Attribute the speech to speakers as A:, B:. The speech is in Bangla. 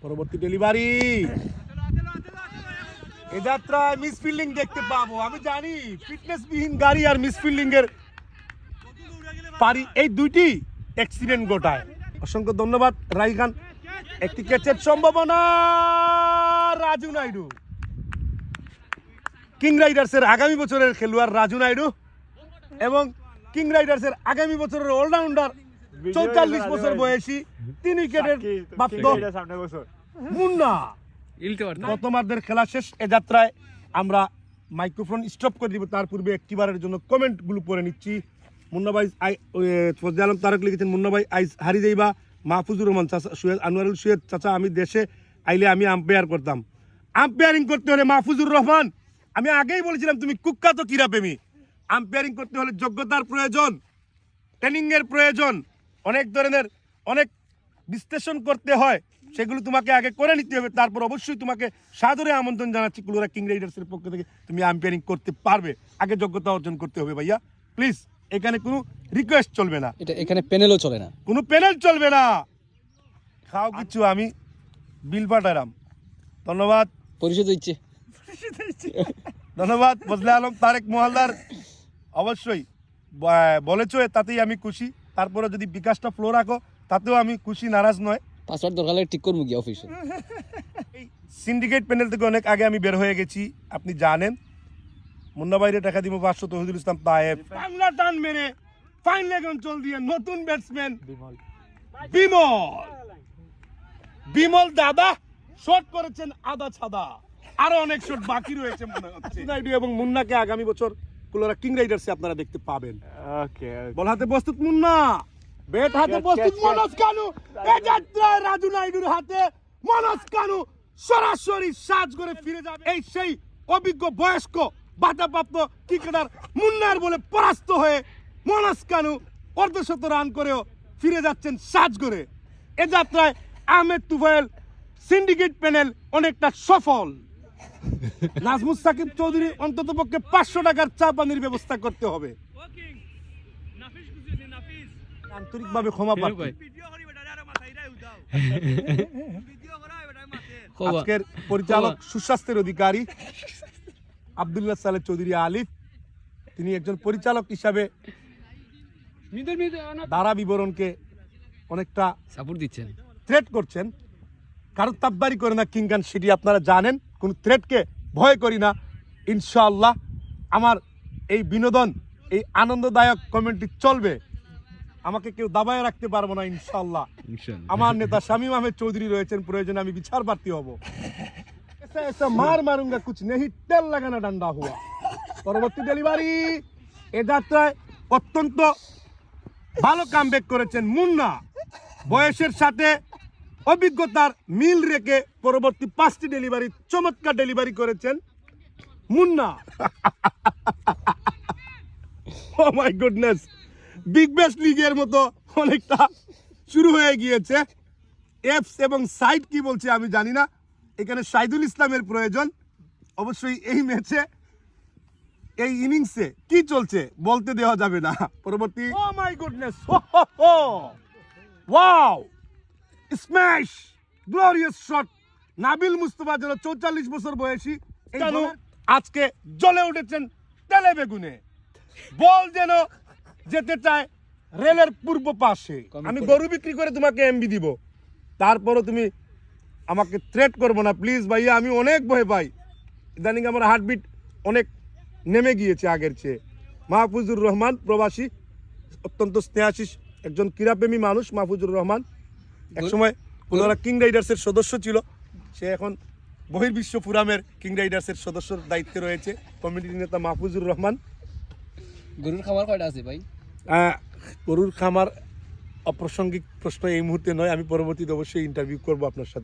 A: পরবর্তী ডেলিভারি। এ যাত্রায় মিসফিল্ডিং দেখতে পাবো। আমি জানি ফিটনেসবিহীন গাড়ি আর মিসফিল্ডিং এর পারি এই দুইটি অ্যাক্সিডেন্ট ঘটায়। অসংখ্য ধন্যবাদ রাইখান। একটি ক্যাচের সম্ভাবনা, রাজু নাইডু কিং রাইডার্সের আগামী বছরের খেলোয়াড় রাজু নাইডু এবং কিং রাইডার্সের আগামী বছরের অলরাউন্ডার 44 বছর বয়সী 3 উইকেটের প্রাপ্ত মুন্না। প্রথমার্ধের খেলা শেষ। এ যাত্রায় আমরা মাইক্রোফোন স্টপ করে দিব, তার পূর্বে একটিবারের জন্য কমেন্টগুলো পড়ে নিচ্ছি। মুন্না ভাই ফজলে আলম তারক লিখেছেন, মুন্না ভাই আইস হারি যাইবা। মাহফুজুর রহমান চাচা, সৈয়দ আনোয়ারুল সৈয়দ চাচা, আমি দেশে আইলে আমি আম্পায়ার করতাম। আম্পায়ারিং করতে হলে মাহফুজুর রহমান, আমি আগেই বলেছিলাম তুমি কুখ্যাত ক্রীড়াপ্রেমী। আম্পায়ারিং করতে হলে যোগ্যতার প্রয়োজন, ট্রেনিংয়ের প্রয়োজন, অনেক ধরনের অনেক বিশ্লেষণ করতে হয়, সেগুলো তোমাকে আগে করে নিতে হবে। তারপর অবশ্যই তোমাকে সাদরে আমন্ত্রণ জানাচ্ছি কুলোরা কিং রাইডার্সের পক্ষ থেকে, তুমি আম্পায়ারিং করতে পারবে। আগে যোগ্যতা অর্জন করতে হবে ভাইয়া, প্লিজ। এখানে কোনো রিকোয়েস্ট চলবে না,
B: এখানে প্যানেলও চলে না,
A: কোনো প্যানেল চলবে না। খাও কিছু, আমি বিল পাঠালাম। ধন্যবাদ,
B: পরিশোধ হচ্ছে।
A: ধন্যবাদ ফজলে আলম তারেক মহলদার। অবশ্যই বলেছো, তাতেই আমি খুশি। তারপরে যদি বিকাশটা ফ্লো রাখো তাতেও আমি খুশি, নারাজ নয়।
B: পাসওয়ার্ড দরকার হলে ঠিক করবো গিয়ে অফিসে।
A: এই সিন্ডিকেট প্যানেল থেকে অনেক আগে আমি বের হয়ে গেছি, আপনি জানেন। মুন্না বাইরে টাকা দিব 500, তহিদুল ইসলাম তায়েব বাংলা টান মেরে ফাইন লেগ অঞ্চল দিয়ে নতুন ব্যাটসম্যান বিমল দাদা শট করেছেন আদা ছাদা, আরো অনেক শট বাকি রয়েছে মনে হচ্ছে। নাইডু এবং মুন্নাকে আগামী বছর কুলোরা কিং রাইডার্সে আপনারা দেখতে পাবেন। ওকে, বল হাতে প্রস্তুত মুন্না, ব্যাট হাতে প্রস্তুত মনোজ কানু। এই যাত্রায় রাজু নাইডুর হাতে মনোজ কানু সরাসরি সাজ করে ফিরে যাবে। এই সেই অভিজ্ঞ বয়স্ক বাধাপ্রাপ্ত ক্রিকেটার মুন্নার বলে পরাস্ত হয়ে মনোজ কানু অর্ধশত রান করেও ফিরে যাচ্ছেন সাজ করে। এ যাত্রায় আহমেদ তুফাইল সিন্ডিকেট প্যানেল অনেকটা সফল। নাজমুস সাকিব চৌধুরী অন্তত পক্ষে 500 টাকার চা পানির ব্যবস্থা করতে হবে। আন্তরিকভাবে ক্ষমা প্রার্থী। আজকের পরিচালক সুস্বাস্থ্যের অধিকারী আব্দুল্লাহ সালেহ চৌধুরী আলিফ, তিনি একজন পরিচালক হিসাবে ধারা বিবরণকে অনেকটা
B: সাপোর্ট দিচ্ছেন,
A: থ্রেট করছেন। কারো তাববারি করে না কিংকান, সেটি আপনারা জানেন। কোন থ্রেটকে ভয় করি না। ইনশাআল্লাহ আমার এই বিনোদন, এই আনন্দদায়ক কমেন্টটি চলবে, আমাকে কেউ দাবায় রাখতে পারবো না ইনশাআল্লাহ। আমার নেতা শামীম আহমেদ চৌধুরী রয়েছেন, প্রয়োজনে আমি বিচার প্রার্থী হব। ऐसा मार मारूंगा कुछ नहीं तेल लगाना डंडा हुआ। পরবর্তী ডেলিভারি। এ যাত্রায় অত্যন্ত ভালো কামব্যাক করেছেন মুন্না, বয়সের সাথে অভিজ্ঞতার মিল রেখে পরবর্তী 5টি ডেলিভারি চমৎকার ডেলিভারি করেছেন মুন্না। ও মাই গুডনেস, বিগ ব্যাশ লিগের মতো অনেকটা শুরু হয়ে গিয়েছে। এফস এবং সাইড কি বলছে আমি জানি না, এখানে শাহিদুল ইসলামের প্রয়োজন। অবশ্যই এই ম্যাচে, এই ইনিংসে কি চলছে বলতে দেওয়া যাবে না। পরবর্তী, oh my goodness, wow, smash, glorious shot. Nabil Mustafa যেন 44 বছর বয়সী আজকে জ্বলে উঠেছেন তেলে বেগুনে। বল যেন যেতে চায় রেলের পূর্ব পাশে। আমি গরু বিক্রি করে তোমাকে এমবি দিব, তারপরও তুমি আমাকে থ্রেট করবো না প্লিজ ভাইয়া। আমি অনেক ভয় পাই, ইদানিং আমার হার্টবিট অনেক নেমে গিয়েছে আগের চেয়ে। মাহফুজুর রহমান প্রবাসী, অত্যন্ত স্নেহাশিস একজন ক্রীড়াপ্রেমী মানুষ। মাহফুজুর রহমান একসময় কুলোরা কিং রাইডার্সের সদস্য ছিল, সে এখন বহির্বিশ্ব ফোরামের কিং রাইডার্সের সদস্যর দায়িত্বে রয়েছে। কমিটির নেতা মাহফুজুর রহমান।
B: গরুর খামার কয়টা আছে ভাই?
A: গরুর খামার অপ্রাসঙ্গিক প্রশ্ন এই মুহূর্তে নয়, আমি পরবর্তীতে অবশ্যই ইন্টারভিউ করবো আপনার সাথে।